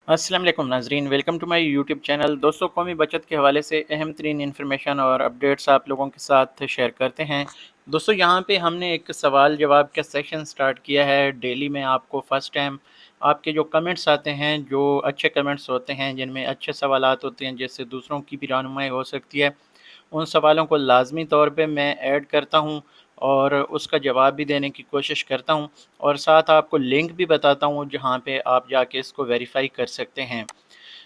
अस्सलाम वालेकुम नाजरीन, welcome to my YouTube channel. दोस्तों, कौमी बचत के हवाले से अहम तरीन इन्फॉर्मेशन और अपडेट्स आप लोगों के साथ शेयर करते हैं। दोस्तों, यहाँ पे हमने एक सवाल जवाब का सेशन स्टार्ट किया है। डेली में आपको फ़र्स्ट टाइम आपके जो कमेंट्स आते हैं, जो अच्छे कमेंट्स होते हैं, जिनमें अच्छे सवालात होते हैं, जिससे दूसरों की भी रहनुमाई हो सकती है, उन सवालों को लाज़मी तौर पे मैं ऐड करता हूँ और उसका जवाब भी देने की कोशिश करता हूँ, और साथ आपको लिंक भी बताता हूँ जहाँ पे आप जाके इसको वेरीफ़ाई कर सकते हैं।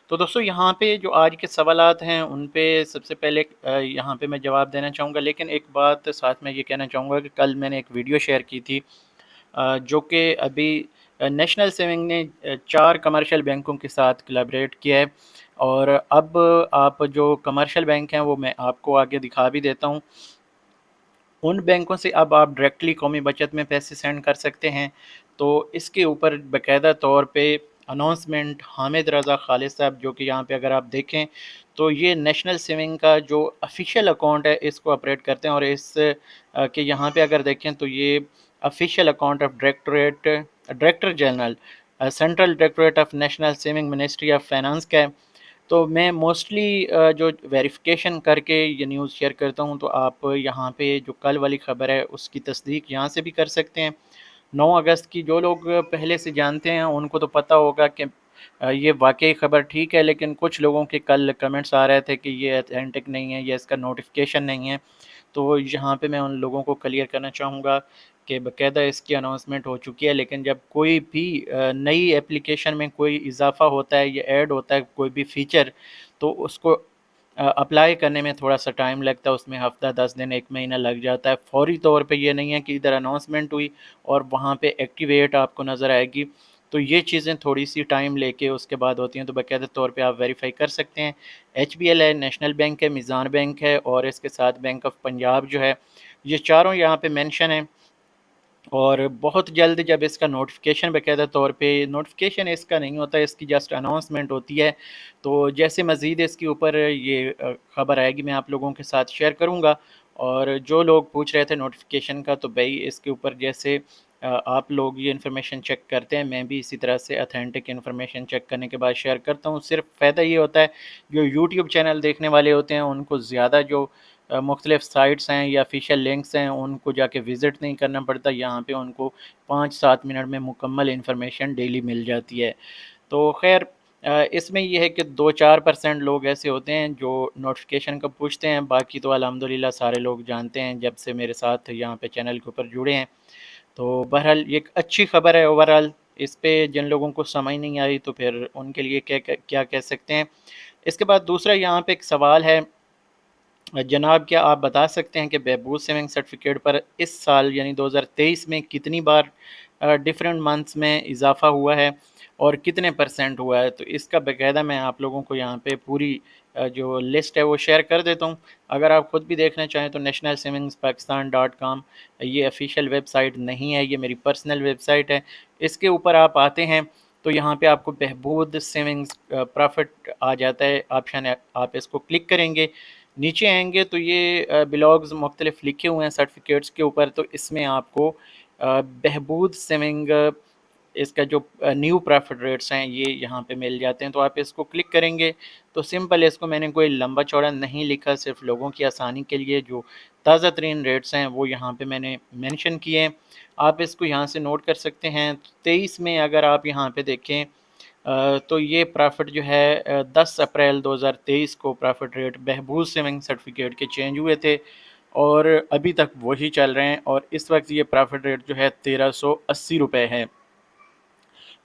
तो दोस्तों, यहाँ पे जो आज के सवालात हैं उन पे सबसे पहले यहाँ पे मैं जवाब देना चाहूँगा, लेकिन एक बात साथ में ये कहना चाहूँगा कि कल मैंने एक वीडियो शेयर की थी, जो कि अभी नेशनल सेविंग ने 4 कमर्शियल बैंकों के साथ कोलैबोरेट किया है। और अब आप जो कमर्शियल बैंक हैं वो मैं आपको आगे दिखा भी देता हूँ। उन बैंकों से अब आप डायरेक्टली कौमी बचत में पैसे सेंड कर सकते हैं। तो इसके ऊपर बाकायदा तौर पे अनाउंसमेंट हामिद रज़ा खालिद साहब, जो कि यहाँ पे अगर आप देखें तो ये नेशनल सेविंग का जो ऑफिशियल अकाउंट है इसको ऑपरेट करते हैं। और इस के यहाँ पे अगर देखें तो ये official account of director general central directorate of national saving ministry of finance का है। तो मैं मोस्टली जो वेरिफ़िकेशन करके ये न्यूज़ शेयर करता हूँ, तो आप यहाँ पे जो कल वाली ख़बर है उसकी तस्दीक यहाँ से भी कर सकते हैं। 9 अगस्त की जो लोग पहले से जानते हैं उनको तो पता होगा कि ये वाक़ई ख़बर ठीक है, लेकिन कुछ लोगों के कल कमेंट्स आ रहे थे कि ये ऑथेंटिक नहीं है या इसका नोटिफ़िकेशन नहीं है। तो यहाँ पे मैं उन लोगों को क्लियर करना चाहूँगा कि बाकायदा इसकी अनाउंसमेंट हो चुकी है, लेकिन जब कोई भी नई एप्लीकेशन में कोई इजाफ़ा होता है या ऐड होता है कोई भी फ़ीचर, तो उसको अप्लाई करने में थोड़ा-सा टाइम लगता है, उसमें हफ़्ता 10 दिन 1 महीना लग जाता है। फ़ौरी तौर पे ये नहीं है कि इधर अनाउंसमेंट हुई और वहाँ पे एक्टिवेट आपको नज़र आएगी। तो ये चीज़ें थोड़ी-सी टाइम लेके उसके बाद होती हैं, तो बाकायदा तौर पे आप वेरीफ़ाई कर सकते हैं। एचबीएल है, नेशनल बैंक है, मीज़ान बैंक है और इसके साथ बैंक ऑफ पंजाब जो है, ये चारों यहाँ पे मेंशन हैं। और बहुत जल्द जब इसका नोटिफ़िकेशन बाकायदा तौर पे नोटिफ़िकेशन इसका नहीं होता, इसकी जस्ट अनाउंसमेंट होती है। तो जैसे मज़ीद इसके ऊपर ये ख़बर आएगी मैं आप लोगों के साथ शेयर करूँगा। और जो लोग पूछ रहे थे नोटिफ़िकेशन का, तो भई इसके ऊपर जैसे आप लोग ये इन्फॉर्मेशन चेक करते हैं, मैं भी इसी तरह से ऑथेंटिक इन्फॉर्मेशन चेक करने के बाद शेयर करता हूँ। सिर्फ़ फ़ायदा ये होता है, जो यूट्यूब चैनल देखने वाले होते हैं उनको ज़्यादा जो मुख्तलिफ़ साइट्स हैं या ऑफ़िशियल लिंक्स हैं उनको जाके विज़िट नहीं करना पड़ता। यहाँ पे उनको 5-7 मिनट में मुकम्मल इन्फॉर्मेशन डेली मिल जाती है। तो ख़ैर, इसमें ये है कि 2-4% लोग ऐसे होते हैं जो नोटिफ़िकेशन का पूछते हैं, बाकी तो अल्हम्दुलिल्लाह सारे लोग जानते हैं जब से मेरे साथ यहाँ पे चैनल के ऊपर जुड़े हैं। तो बहरहाल ये एक अच्छी ख़बर है ओवरऑल। इस पे जिन लोगों को समझ नहीं आई तो फिर उनके लिए क्या कह सकते हैं। इसके बाद दूसरा यहाँ पे एक सवाल है, जनाब क्या आप बता सकते हैं कि बहबूद सेविंग सर्टिफिकेट पर इस साल यानी 2023 में कितनी बार डिफरेंट मंथ्स में इजाफ़ा हुआ है और कितने परसेंट हुआ है? तो इसका बाकायदा मैं आप लोगों को यहाँ पे पूरी जो लिस्ट है वो शेयर कर देता हूँ। अगर आप ख़ुद भी देखना चाहें तो national savings Pakistan dot com ये ऑफ़िशियल वेबसाइट नहीं है, ये मेरी पर्सनल वेबसाइट है। इसके ऊपर आप आते हैं तो यहाँ पे आपको बहबूद सेविंग्स प्रॉफ़िट आ जाता है ऑप्शन है, आप इसको क्लिक करेंगे। नीचे आएँगे तो ये ब्लॉग्स मुख्तलिफ लिखे हुए हैं सर्टिफ़िकेट्स के ऊपर, तो इसमें आपको बहबूद सेविंग इसका जो न्यू प्रॉफ़िट रेट्स हैं ये यहाँ पे मिल जाते हैं। तो आप इसको क्लिक करेंगे तो सिंपल इसको मैंने कोई लंबा चौड़ा नहीं लिखा, सिर्फ़ लोगों की आसानी के लिए जो ताज़ा तरीन रेट्स हैं वो यहाँ पे मैंने मेंशन किए हैं। आप इसको यहाँ से नोट कर सकते हैं। 23 में अगर आप यहाँ पे देखें तो ये प्रॉफ़िट जो है 10 अप्रैल 2023 को प्रॉफ़िट रेट बहबूद सेविंग सर्टिफिकेट के चेंज हुए थे और अभी तक वही चल रहे हैं और इस वक्त ये प्रॉफ़िट रेट जो है 1380 रुपये है।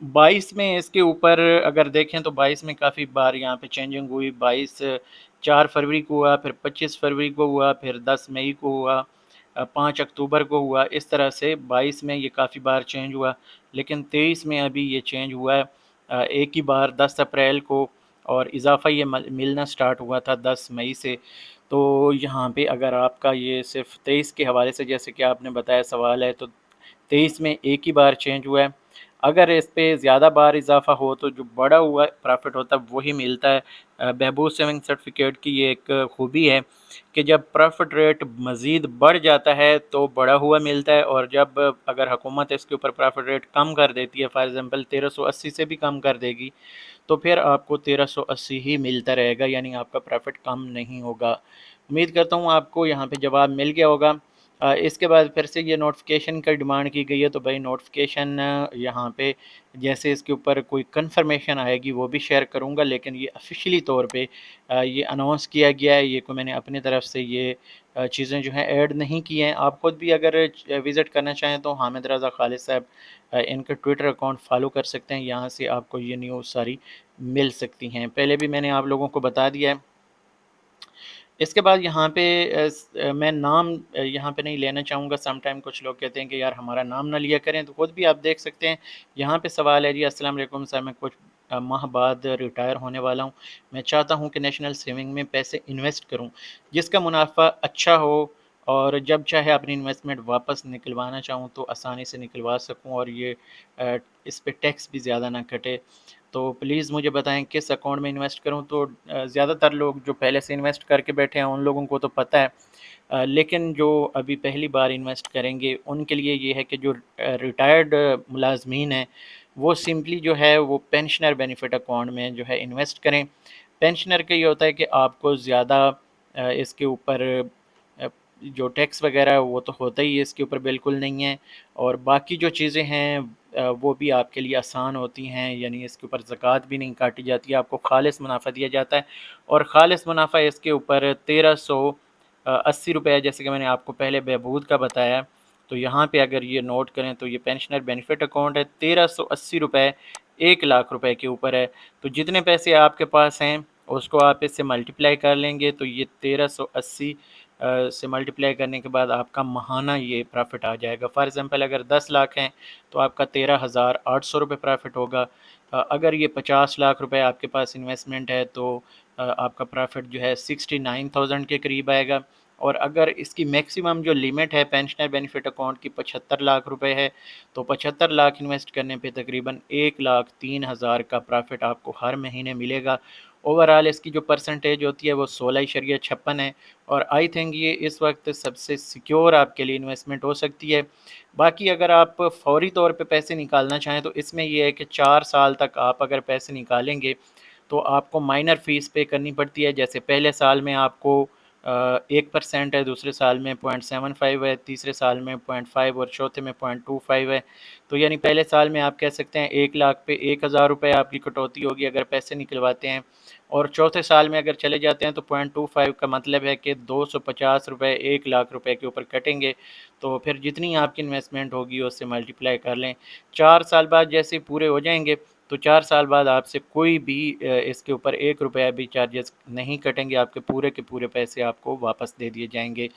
22 में इसके ऊपर अगर देखें तो 22 में काफ़ी बार यहाँ पे चेंजिंग हुई। 22 4 फरवरी को हुआ, फिर 25 फरवरी को हुआ, फिर 10 मई को हुआ, 5 अक्टूबर को हुआ। इस तरह से 22 में ये काफ़ी बार चेंज हुआ, लेकिन 23 में अभी ये चेंज हुआ है एक ही बार 10 अप्रैल को, और इजाफ़ा ये मिलना स्टार्ट हुआ था 10 मई से। तो यहाँ पे अगर आपका ये सिर्फ़ 23 के हवाले से जैसे कि आपने बताया सवाल है, तो 23 में एक ही बार चेंज हुआ है। اگر اس پہ زیادہ بار اضافہ ہو تو جو بڑا ہوا پرافٹ ہوتا ہے وہی ملتا ہے۔ بہبود سیونگ سرٹیفکیٹ کی یہ ایک خوبی ہے کہ جب پرافٹ ریٹ مزید بڑھ جاتا ہے تو بڑا ہوا ملتا ہے، اور جب اگر حکومت اس کے اوپر پرافٹ ریٹ کم کر دیتی ہے، فار ایگزامپل 1380 سے بھی کم کر دے گی، تو پھر آپ کو 1380 ہی ملتا رہے گا، یعنی آپ کا پرافٹ کم نہیں ہوگا۔ امید کرتا ہوں آپ کو یہاں پہ جواب مل گیا ہوگا۔ اس کے بعد پھر سے یہ نوٹیفیکیشن کا ڈیمانڈ کی گئی ہے، تو بھائی نوٹیفیکیشن یہاں پہ جیسے اس کے اوپر کوئی کنفرمیشن آئے گی وہ بھی شیئر کروں گا، لیکن یہ آفیشیلی طور پہ یہ اناؤنس کیا گیا ہے، یہ کو میں نے اپنی طرف سے یہ چیزیں جو ہیں ایڈ نہیں کی ہیں۔ آپ خود بھی اگر وزٹ کرنا چاہیں تو حامد رضا خالد صاحب ان کا ٹویٹر اکاؤنٹ فالو کر سکتے ہیں، یہاں سے آپ کو یہ نیوز ساری مل سکتی ہیں۔ پہلے بھی میں نے آپ لوگوں کو بتا دیا ہے۔ اس کے بعد یہاں پہ میں نام یہاں پہ نہیں لینا چاہوں گا، سم ٹائم کچھ لوگ کہتے ہیں کہ یار ہمارا نام نہ لیا کریں، تو خود بھی آپ دیکھ سکتے ہیں یہاں پہ سوال ہے جی السلام علیکم سر، میں کچھ ماہ بعد ریٹائر ہونے والا ہوں، میں چاہتا ہوں کہ نیشنل سیونگ میں پیسے انویسٹ کروں جس کا منافع اچھا ہو، اور جب چاہے اپنی انویسٹمنٹ واپس نکلوانا چاہوں تو آسانی سے نکلوا سکوں، اور یہ اس پہ ٹیکس بھی زیادہ نہ کٹے، تو پلیز مجھے بتائیں کس اکاؤنٹ میں انویسٹ کروں۔ تو زیادہ تر لوگ جو پہلے سے انویسٹ کر کے بیٹھے ہیں ان لوگوں کو تو پتہ ہے، لیکن جو ابھی پہلی بار انویسٹ کریں گے ان کے لیے یہ ہے کہ جو ریٹائرڈ ملازمین ہیں وہ سمپلی جو ہے وہ پینشنر بینیفٹ اکاؤنٹ میں جو ہے انویسٹ کریں۔ پینشنر کا یہ ہوتا ہے کہ آپ کو زیادہ اس کے اوپر جو ٹیکس وغیرہ وہ تو ہوتا ہی ہے، اس کے اوپر بالکل نہیں ہے، اور باقی جو چیزیں ہیں وہ بھی آپ کے لیے آسان ہوتی ہیں، یعنی اس کے اوپر زکوٰۃ بھی نہیں کاٹی جاتی ہے، آپ کو خالص منافع دیا جاتا ہے، اور خالص منافع اس کے اوپر 1380 روپے، جیسے کہ میں نے آپ کو پہلے بہبود کا بتایا، تو یہاں پہ اگر یہ نوٹ کریں تو یہ پینشنر بینیفٹ اکاؤنٹ ہے، 1380 روپے 1 لاکھ روپے کے اوپر ہے، تو جتنے پیسے آپ کے پاس ہیں اس کو آپ اس سے ملٹیپلائی کر لیں گے، تو یہ 1380 سے ملٹیپلائی کرنے کے بعد آپ کا ماہانہ یہ پرافٹ آ جائے گا۔ فار ایگزامپل اگر 10 لاکھ ہیں تو آپ کا 13,800 روپے پرافٹ ہوگا۔ اگر یہ 50 لاکھ روپے آپ کے پاس انویسٹمنٹ ہے تو آپ کا پرافٹ جو ہے 69,000 کے قریب آئے گا، اور اگر اس کی میکسیمم جو لیمٹ ہے پینشنر بینیفٹ اکاؤنٹ کی 75 لاکھ روپے ہے، تو 75 لاکھ انویسٹ کرنے پہ تقریباً 1,03,000 کا پرافٹ آپ کو ہر مہینے ملے گا۔ اوورال اس کی جو پرسنٹیج ہوتی ہے وہ 16.56 ہے، اور آئی تھنک یہ اس وقت سب سے سیکیور آپ کے لیے انویسٹمنٹ ہو سکتی ہے۔ باقی اگر آپ فوری طور پہ پیسے نکالنا چاہیں تو اس میں یہ ہے کہ 4 سال تک آپ اگر پیسے نکالیں گے تو آپ کو مائنر فیس پے کرنی پڑتی ہے، جیسے پہلے سال میں آپ کو 1% ہے، دوسرے سال میں 0.75 ہے، تیسرے سال میں 0.5 اور چوتھے میں 0.25 ہے، تو یعنی پہلے سال میں آپ کہہ سکتے ہیں 1 لاکھ پہ 1,000 روپے آپ کی کٹوتی ہوگی اگر پیسے نکلواتے ہیں، اور چوتھے سال میں اگر چلے جاتے ہیں تو 0.25 کا مطلب ہے کہ 250 روپے 1 لاکھ روپے کے اوپر کٹیں گے، تو پھر جتنی آپ کی انویسٹمنٹ ہوگی اس سے ملٹیپلائی کر لیں۔ 4 سال بعد جیسے پورے ہو جائیں گے تو 4 سال بعد آپ سے کوئی بھی اس کے اوپر 1 روپیہ بھی چارجز نہیں کٹیں گے، آپ کے پورے پیسے آپ کو واپس دے دیے جائیں گے۔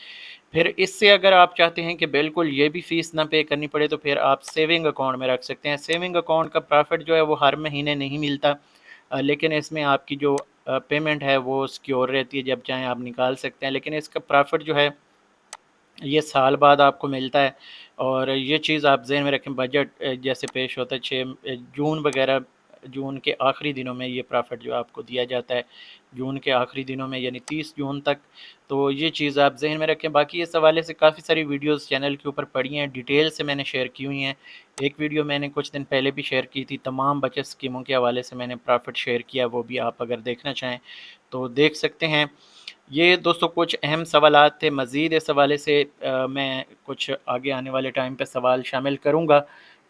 پھر اس سے اگر آپ چاہتے ہیں کہ بالکل یہ بھی فیس نہ پے کرنی پڑے تو پھر آپ سیونگ اکاؤنٹ میں رکھ سکتے ہیں۔ سیونگ اکاؤنٹ کا پرافٹ جو ہے وہ ہر مہینے نہیں ملتا، لیکن اس میں آپ کی جو پیمنٹ ہے وہ سیکیور رہتی ہے، جب چاہیں آپ نکال سکتے ہیں، لیکن اس کا پرافٹ جو ہے یہ سال بعد آپ کو ملتا ہے، اور یہ چیز آپ ذہن میں رکھیں۔ بجٹ جیسے پیش ہوتا ہے 6 جون وغیرہ، جون کے آخری دنوں میں یہ پرافٹ جو آپ کو دیا جاتا ہے، جون کے آخری دنوں میں یعنی 30 جون تک، تو یہ چیز آپ ذہن میں رکھیں۔ باقی اس حوالے سے کافی ساری ویڈیوز چینل کے اوپر پڑی ہیں، ڈیٹیل سے میں نے شیئر کی ہوئی ہیں۔ ایک ویڈیو میں نے کچھ دن پہلے بھی شیئر کی تھی، تمام بچت اسکیموں کے حوالے سے میں نے پرافٹ شیئر کیا، وہ بھی آپ اگر دیکھنا چاہیں تو دیکھ سکتے ہیں۔ یہ دوستوں کچھ اہم سوالات تھے، مزید اس حوالے سے میں کچھ آگے آنے والے ٹائم پہ سوال شامل کروں گا۔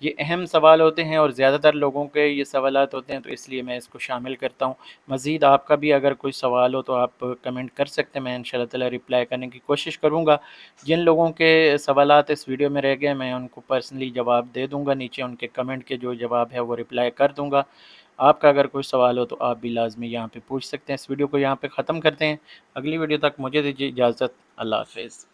یہ اہم سوال ہوتے ہیں اور زیادہ تر لوگوں کے یہ سوالات ہوتے ہیں، تو اس لیے میں اس کو شامل کرتا ہوں۔ مزید آپ کا بھی اگر کوئی سوال ہو تو آپ کمنٹ کر سکتے ہیں، میں انشاءاللہ تعالی رپلائی کرنے کی کوشش کروں گا۔ جن لوگوں کے سوالات اس ویڈیو میں رہ گئے میں ان کو پرسنلی جواب دے دوں گا، نیچے ان کے کمنٹ کے جو جواب ہے وہ رپلائی کر دوں گا۔ آپ کا اگر کوئی سوال ہو تو آپ بھی لازمی یہاں پہ پوچھ سکتے ہیں۔ اس ویڈیو کو یہاں پہ ختم کرتے ہیں، اگلی ویڈیو تک مجھے دیجیے اجازت، اللہ حافظ۔